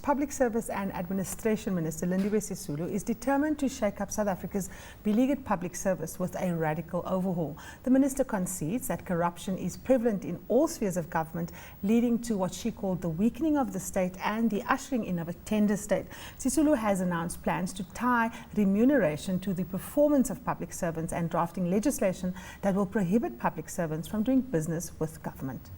Public Service and Administration Minister Lindiwe Sisulu is determined to shake up South Africa's beleaguered public service with a radical overhaul. The minister concedes that corruption is prevalent in all spheres of government, leading to what she called the weakening of the state and the ushering in of a tender state. Sisulu has announced plans to tie remuneration to the performance of public servants and drafting legislation that will prohibit public servants from doing business with government.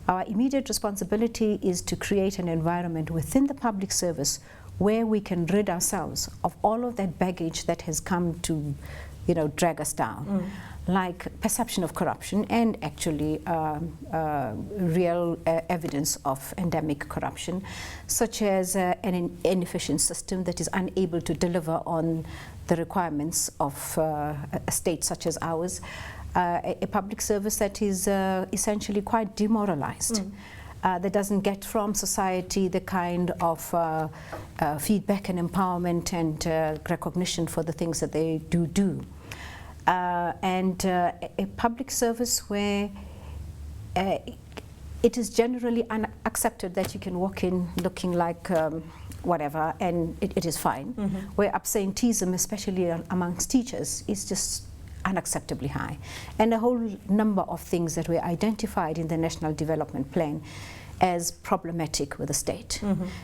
Our immediate responsibility is to create an environment within the public service where we can rid ourselves of all of that baggage that has come to, drag us down, like perception of corruption and actually real evidence of endemic corruption, such as an inefficient system that is unable to deliver on the requirements of a state such as ours. A public service that is essentially quite demoralized, that doesn't get from society the kind of feedback and empowerment and recognition for the things that they do. And a public service where it is generally unaccepted that you can walk in looking like whatever and it is fine, where absenteeism, especially amongst teachers, is just unacceptably high, and a whole number of things that were identified in the National Development Plan as problematic with the state.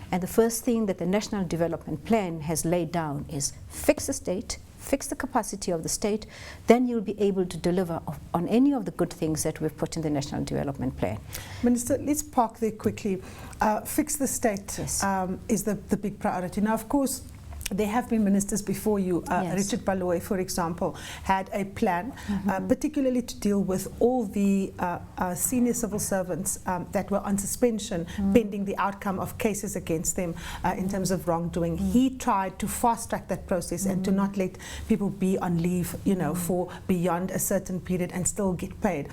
And the first thing that the National Development Plan has laid down is fix the state, fix the capacity of the state, then you'll be able to deliver on any of the good things that we've put in the National Development Plan. Minister, let's park there quickly. Fix the state, yes, is the big priority. Now, of course, there have been ministers before you. Yes. Richard Beleaguered, for example, had a plan, particularly to deal with all the senior civil servants that were on suspension pending the outcome of cases against them in terms of wrongdoing. He tried to fast-track that process and to not let people be on leave, for beyond a certain period and still get paid.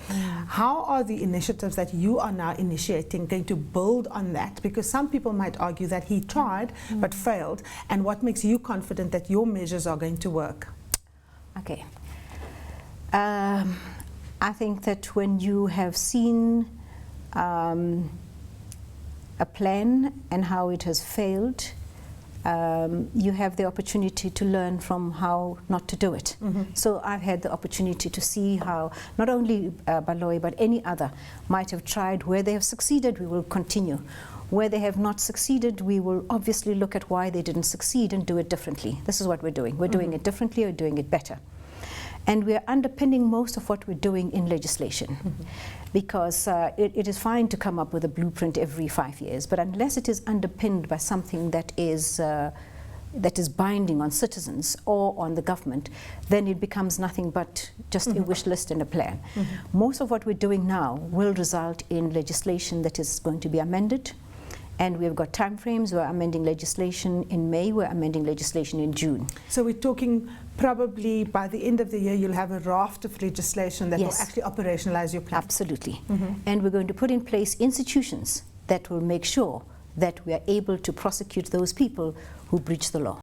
How are the initiatives that you are now initiating going to build on that? Because some people might argue that he tried but failed, and what makes you confident that your measures are going to work? Okay. I think that when you have seen a plan and how it has failed, you have the opportunity to learn from how not to do it. So I've had the opportunity to see how not only Beleaguered but any other might have tried. Where they have succeeded, we will continue. Where they have not succeeded, we will obviously look at why they didn't succeed and do it differently. This is what we're doing. We're doing it differently, we're doing it better. And we're underpinning most of what we're doing in legislation. Because it is fine to come up with a blueprint every 5 years, but unless it is underpinned by something that is binding on citizens or on the government, then it becomes nothing but just a wish list and a plan. Most of what we're doing now will result in legislation that is going to be amended. And we've got time frames. We're amending legislation in May, we're amending legislation in June. So we're talking probably by the end of the year you'll have a raft of legislation that Yes. will actually operationalize your plan. Absolutely. And we're going to put in place institutions that will make sure that we are able to prosecute those people who breach the law.